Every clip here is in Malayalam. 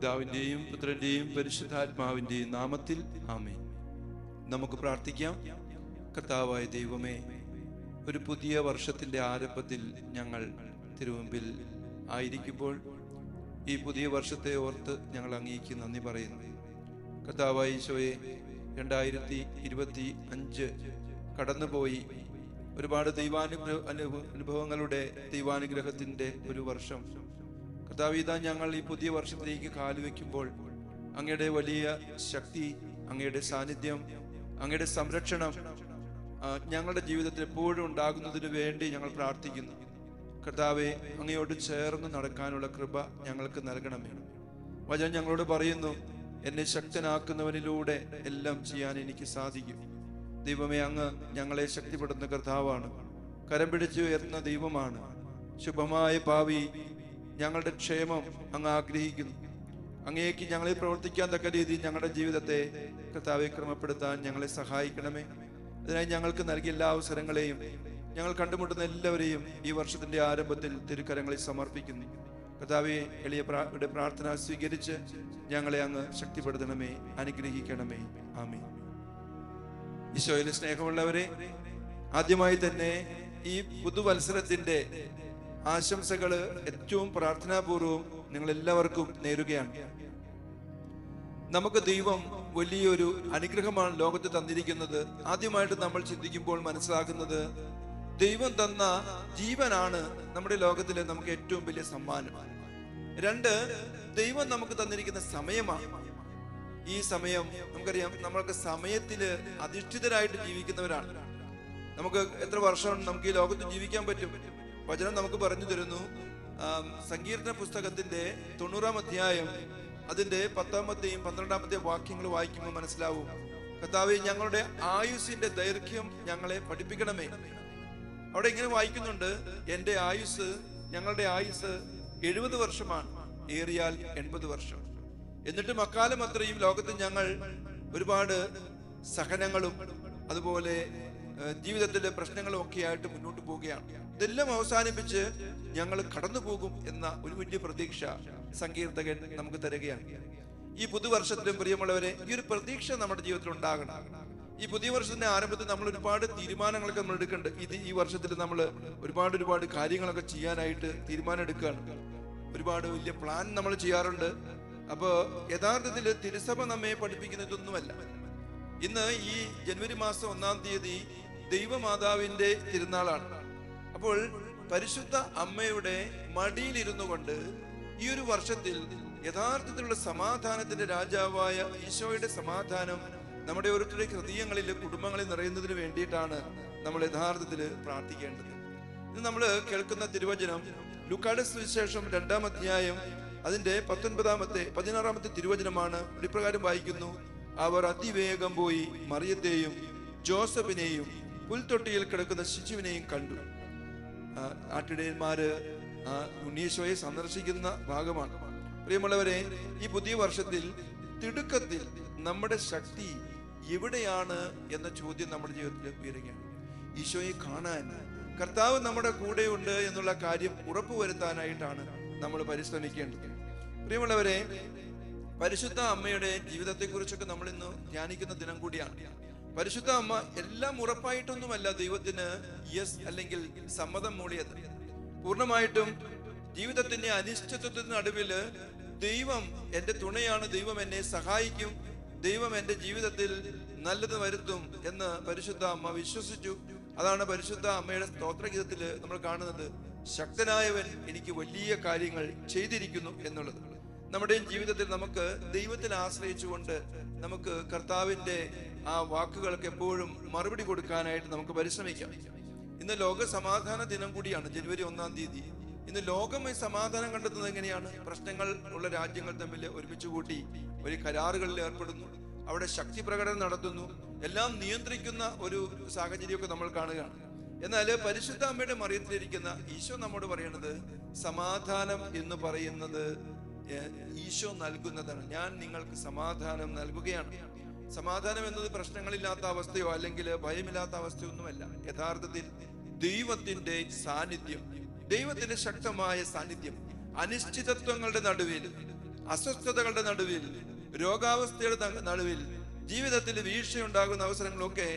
പിതാവിൻ്റെയും പുത്രൻ്റെയും പരിശുദ്ധാത്മാവിൻ്റെയും നാമത്തിൽ ആമേൻ. നമുക്ക് പ്രാർത്ഥിക്കാം. കർത്താവായ ദൈവമേ, ഒരു പുതിയ വർഷത്തിൻ്റെ ആരംഭത്തിൽ ഞങ്ങൾ തിരുമുമ്പിൽ ആയിരിക്കുമ്പോൾ ഈ പുതിയ വർഷത്തെ ഓർത്ത് ഞങ്ങൾ അങ്ങേക്ക് നന്ദി പറയുന്നു. കർത്താവായ ഈശോയെ, 2025 കടന്നുപോയി. ഒരുപാട് അനുഭവങ്ങളുടെ ദൈവാനുഗ്രഹത്തിൻ്റെ ഒരു വർഷം. കർത്താവേ, ഇതാ ഞങ്ങൾ ഈ പുതിയ വർഷത്തിലേക്ക് കാലുവെക്കുമ്പോൾ അങ്ങയുടെ വലിയ ശക്തി, അങ്ങയുടെ സാന്നിധ്യം, അങ്ങയുടെ സംരക്ഷണം ഞങ്ങളുടെ ജീവിതത്തിൽ എപ്പോഴും ഉണ്ടാകുന്നതിന് വേണ്ടി ഞങ്ങൾ പ്രാർത്ഥിക്കുന്നു. കർത്താവെ, അങ്ങയോട് ചേർന്ന് നടക്കാനുള്ള കൃപ ഞങ്ങൾക്ക് നൽകണമേ. വചനം ഞങ്ങളോട് പറയുന്നു, എന്നെ ശക്തനാക്കുന്നവനിലൂടെ എല്ലാം ചെയ്യാൻ എനിക്ക് സാധിക്കും. ദൈവമേ, അങ്ങ് ഞങ്ങളെ ശക്തിപ്പെടുന്ന കർത്താവാണ്, കരം പിടിച്ച് ഉയർത്തുന്ന ദൈവമാണ്. ശുഭമായ ഭാവി, ഞങ്ങളുടെ ക്ഷേമം അങ്ങ് ആഗ്രഹിക്കുന്നു. അങ്ങേക്ക് ഞങ്ങളെ പ്രവർത്തിക്കാൻ തക്ക രീതിയിൽ ഞങ്ങളുടെ ജീവിതത്തെ കർത്താവെ ക്രമപ്പെടുത്താൻ ഞങ്ങളെ സഹായിക്കണമേ. അതിനായി ഞങ്ങൾക്ക് നൽകിയ എല്ലാ അവസരങ്ങളെയും ഞങ്ങൾ കണ്ടുമുട്ടുന്ന എല്ലാവരെയും ഈ വർഷത്തിന്റെ ആരംഭത്തിൽ തിരുക്കരങ്ങളിൽ സമർപ്പിക്കുന്നു. കർത്താവെ, എളിയ പ്രാർത്ഥന സ്വീകരിച്ച് ഞങ്ങളെ അങ്ങ് ശക്തിപ്പെടുത്തണമേ, അനുഗ്രഹിക്കണമേ. ആമേൻ. ഈശോയിൽ സ്നേഹമുള്ളവരെ, ആദ്യമായി തന്നെ ഈ പുതുവത്സരത്തിന്റെ ആശംസകൾ ഏറ്റവും പ്രാർത്ഥനാപൂർവം നിങ്ങൾ എല്ലാവർക്കും നേരുകയാണ്. നമുക്ക് ദൈവം വലിയൊരു അനുഗ്രഹമാണ് ലോകത്ത് തന്നിരിക്കുന്നത്. ആദ്യമായിട്ട് നമ്മൾ ചിന്തിക്കുമ്പോൾ മനസ്സിലാക്കുന്നത്, ദൈവം തന്ന ജീവനാണ് നമ്മുടെ ലോകത്തിലെ നമുക്ക് ഏറ്റവും വലിയ സമ്മാനം. 2, ദൈവം നമുക്ക് തന്നിരിക്കുന്ന സമയമാണ്. ഈ സമയം നമുക്കറിയാം, നമ്മൾക്ക് സമയത്തില് അധിഷ്ഠിതരായിട്ട് ജീവിക്കുന്നവരാണ്. നമുക്ക് എത്ര വർഷം നമുക്ക് ഈ ലോകത്ത് ജീവിക്കാൻ പറ്റും? വചനം നമുക്ക് പറഞ്ഞു തരുന്നു. സങ്കീർത്തന പുസ്തകത്തിന്റെ 90-ാം അധ്യായം അതിന്റെ 10-ാമത്തെയും 12-ാമത്തെയും വാക്യങ്ങൾ വായിക്കുമ്പോൾ മനസ്സിലാവും, കർത്താവേ, ഞങ്ങളുടെ ആയുസ്സിന്റെ ദൈർഘ്യം ഞങ്ങളെ പഠിപ്പിക്കണമേ. അവിടെ ഇങ്ങനെ വായിക്കുന്നുണ്ട്, എന്റെ ആയുസ്, ഞങ്ങളുടെ ആയുസ് 70 വർഷമാണ്, ഏറിയാൽ 80 വർഷം. എന്നിട്ടും അക്കാലം അത്രയും ലോകത്ത് ഞങ്ങൾ ഒരുപാട് സഹനങ്ങളും അതുപോലെ ജീവിതത്തിലെ പ്രശ്നങ്ങളും ഒക്കെ ആയിട്ട് മുന്നോട്ട് പോവുകയാണ്. ഇതെല്ലാം അവസാനിപ്പിച്ച് ഞങ്ങൾ കടന്നു പോകും എന്ന ഒരു വലിയ പ്രതീക്ഷ സങ്കീർത്തകൻ നമുക്ക് തരികയാണ്. ഈ പുതുവർഷത്തിലും പ്രിയമുള്ളവരെ, ഈ ഒരു പ്രതീക്ഷ നമ്മുടെ ജീവിതത്തിൽ ഉണ്ടാകണം. ഈ പുതിയ വർഷത്തിന്റെ ആരംഭത്തിൽ നമ്മൾ ഒരുപാട് തീരുമാനങ്ങളൊക്കെ നമ്മൾ എടുക്കുന്നുണ്ട്. ഈ വർഷത്തിൽ നമ്മൾ ഒരുപാട് കാര്യങ്ങളൊക്കെ ചെയ്യാനായിട്ട് തീരുമാനം എടുക്കുകയാണ്. ഒരുപാട് വലിയ പ്ലാൻ നമ്മൾ ചെയ്യാറുണ്ട്. അപ്പോ യഥാർത്ഥത്തിൽ തിരുസഭ നമ്മെ പഠിപ്പിക്കുന്നതൊന്നുമല്ല. ഇന്ന് ഈ ജനുവരി മാസം 1-ാം തീയതി ദൈവമാതാവിന്റെ തിരുനാളാണ്. അപ്പോൾ പരിശുദ്ധ അമ്മയുടെ മടിയിലിരുന്നു കൊണ്ട് ഈ ഒരു വർഷത്തിൽ യഥാർത്ഥത്തിലുള്ള സമാധാനത്തിന്റെ രാജാവായ ഈശോയുടെ സമാധാനം നമ്മുടെ ഓരോരുത്തരുടെ ഹൃദയങ്ങളിൽ, കുടുംബങ്ങളിൽ നിറയുന്നതിന് വേണ്ടിയിട്ടാണ് നമ്മൾ യഥാർത്ഥത്തിൽ പ്രാർത്ഥിക്കേണ്ടത്. ഇത് നമ്മൾ കേൾക്കുന്ന തിരുവചനം ലൂക്കായുടെ സുവിശേഷം 2-ാം അധ്യായം അതിന്റെ 16-ാമത്തെ തിരുവചനമാണ്. ഇപ്രകാരം വായിക്കുന്നു, അവർ അതിവേഗം പോയി മറിയത്തെയും ജോസഫിനെയും പുൽത്തൊട്ടിയിൽ കിടക്കുന്ന ശിശുവിനെയും കണ്ടു. ആട്ടിടയന്മാര് ഉണ്ണീശോയെ സന്ദർശിക്കുന്ന ഭാഗമാണ്. പ്രിയമുള്ളവരെ, ഈ പുതിയ വർഷത്തിൽ തിടുക്കത്തിൽ നമ്മുടെ ശക്തി എവിടെയാണ് എന്ന ചോദ്യം നമ്മുടെ ജീവിതത്തിൽ ഉയരുകയാണ്. ഈശോയെ കാണാൻ കർത്താവ് നമ്മുടെ കൂടെയുണ്ട് എന്നുള്ള കാര്യം ഉറപ്പുവരുത്താനായിട്ടാണ് നമ്മൾ പരിശ്രമിക്കേണ്ടത്. പ്രിയമുള്ളവരെ, പരിശുദ്ധ അമ്മയുടെ ജീവിതത്തെ കുറിച്ചൊക്കെ നമ്മൾ ഇന്ന് ധ്യാനിക്കുന്ന ദിനം കൂടിയാണ്. പരിശുദ്ധ അമ്മ എല്ലാം ഉറപ്പായിട്ടൊന്നുമല്ല ദൈവത്തിന് യെസ് അല്ലെങ്കിൽ സമ്മതം മൂളിയത്. പൂർണ്ണമായിട്ടും ജീവിതത്തിന്റെ അനിശ്ചിതത്വത്തിന് നടുവില് ദൈവം എന്റെ തുണയാണ്, ദൈവം എന്നെ സഹായിക്കും, ദൈവം എന്റെ ജീവിതത്തിൽ നല്ലത് വരുത്തും എന്ന് പരിശുദ്ധ അമ്മ വിശ്വസിച്ചു. അതാണ് പരിശുദ്ധ അമ്മയുടെ സ്തോത്രഗീതത്തില് നമ്മൾ കാണുന്നത്, ശക്തനായവൻ എനിക്ക് വലിയ കാര്യങ്ങൾ ചെയ്തിരിക്കുന്നു എന്നുള്ളത്. നമ്മുടെ ജീവിതത്തിൽ നമുക്ക് ദൈവത്തിൽ ആശ്രയിച്ചുകൊണ്ട് നമുക്ക് കർത്താവിന്റെ ആ വാക്കുകൾക്ക് എപ്പോഴും മറുപടി കൊടുക്കാനായിട്ട് നമുക്ക് പരിശ്രമിക്കാം. ഇന്ന് ലോക സമാധാന ദിനം കൂടിയാണ്, ജനുവരി 1-ാം തീയതി. ഇന്ന് ലോകം സമാധാനം കണ്ടെത്തുന്നത് എങ്ങനെയാണ്? പ്രശ്നങ്ങൾ ഉള്ള രാജ്യങ്ങൾ തമ്മിൽ ഒരുമിച്ച് കൂട്ടി ഒരു കരാറുകളിൽ ഏർപ്പെടുന്നു, അവിടെ ശക്തി പ്രകടനം നടത്തുന്നു, എല്ലാം നിയന്ത്രിക്കുന്ന ഒരു സാഹചര്യമൊക്കെ നമ്മൾ കാണുകയാണ്. എന്നാൽ പരിശുദ്ധ അമ്മയുടെ മറിയത്തിലിരിക്കുന്ന ഈശോ നമ്മോട് പറയുന്നത്, സമാധാനം എന്ന് പറയുന്നത് ഈശോ നൽകുന്നതാണ്. ഞാൻ നിങ്ങൾക്ക് സമാധാനം നൽകുകയാണ്. സമാധാനം എന്നത് പ്രശ്നങ്ങളില്ലാത്ത അവസ്ഥയോ അല്ലെങ്കിൽ ഭയമില്ലാത്ത അവസ്ഥയോ ഒന്നുമല്ല. യഥാർത്ഥത്തിൽ ദൈവത്തിന്റെ സാന്നിധ്യം, ദൈവത്തിന്റെ ശക്തമായ സാന്നിധ്യം, അനിശ്ചിതത്വങ്ങളുടെ നടുവിൽ അസ്വസ്ഥതകളുടെ നടുവിൽ, രോഗാവസ്ഥയുടെ നടുവിൽ, ജീവിതത്തിൽ വീഴ്ചയുണ്ടാകുന്ന അവസരങ്ങളൊക്കെ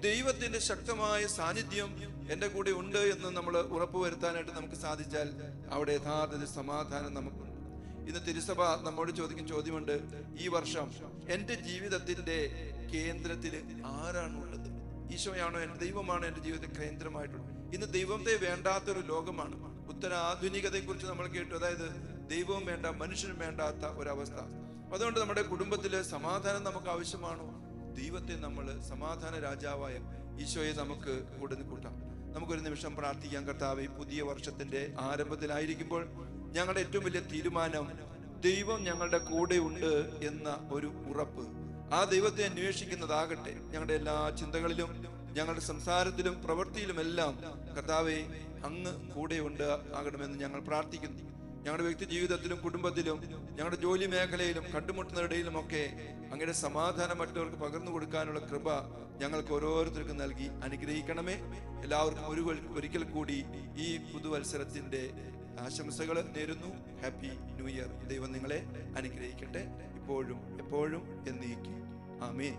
ദൈവത്തിന്റെ ശക്തമായ സാന്നിധ്യം എൻ്റെ കൂടെ ഉണ്ട് എന്ന് നമ്മൾ ഉറപ്പുവരുത്താനായിട്ട് നമുക്ക് സാധിച്ചാൽ അവിടെ യഥാർത്ഥത്തിൽ സമാധാനം നമുക്കുണ്ട്. ഇന്ന് തിരുസഭ നമ്മോട് ചോദിക്കുന്ന ചോദ്യമുണ്ട്, ഈ വർഷം എൻ്റെ ജീവിതത്തിന്റെ കേന്ദ്രത്തിൽ ആരാണുള്ളത്? ഈശോയാണോ, എൻ്റെ ദൈവമാണോ എൻ്റെ ജീവിതത്തിൽ കേന്ദ്രമായിട്ടുള്ളത്? ഇന്ന് ദൈവത്തെ വേണ്ടാത്തൊരു ലോകമാണ്. ഉത്തരാധുനികതയെ കുറിച്ച് നമ്മൾ കേട്ടു. അതായത് ദൈവവും വേണ്ട, മനുഷ്യനും വേണ്ടാത്ത ഒരവസ്ഥ. അതുകൊണ്ട് നമ്മുടെ കുടുംബത്തില് സമാധാനം നമുക്ക് ആവശ്യമാണോ? ദൈവത്തെ നമ്മൾ സമാധാന രാജാവായ ഈശോയെ നമുക്ക് കൂടെ കൂട്ടാം. നമുക്കൊരു നിമിഷം പ്രാർത്ഥിക്കാം. കർത്താവേ, പുതിയ വർഷത്തിന്റെ ആരംഭത്തിലായിരിക്കുമ്പോൾ ഞങ്ങളുടെ ഏറ്റവും വലിയ തീരുമാനം ദൈവം ഞങ്ങളുടെ കൂടെ ഉണ്ട് എന്ന ഒരു ഉറപ്പ്. ആ ദൈവത്തെ അന്വേഷിക്കുന്നതാകട്ടെ ഞങ്ങളുടെ എല്ലാ ചിന്തകളിലും, ഞങ്ങളുടെ സംസാരത്തിലും, പ്രവൃത്തിയിലുമെല്ലാം. കർത്താവേ, അങ്ങ് കൂടെ ഉണ്ട് ആകണമെന്ന് ഞങ്ങൾ പ്രാർത്ഥിക്കുന്നു. ഞങ്ങളുടെ വ്യക്തി ജീവിതത്തിലും, കുടുംബത്തിലും, ഞങ്ങളുടെ ജോലി മേഖലയിലും, കണ്ടുമുട്ടുന്നതിടയിലുമൊക്കെ അങ്ങയുടെ സമാധാനം മറ്റവർക്ക് പകർന്നു കൊടുക്കാനുള്ള കൃപ ഞങ്ങൾക്ക് ഓരോരുത്തർക്കും നൽകി അനുഗ്രഹിക്കണമേ. എല്ലാവർക്കും ഒരിക്കൽ കൂടി ഈ പുതുവത്സരത്തിന്റെ ആശംസകൾ നേരുന്നു. Happy new year. ദൈവം നിങ്ങളെ അനുഗ്രഹിക്കട്ടെ, ഇപ്പോഴും എപ്പോഴും എന്നേക്കും. ആമേൻ.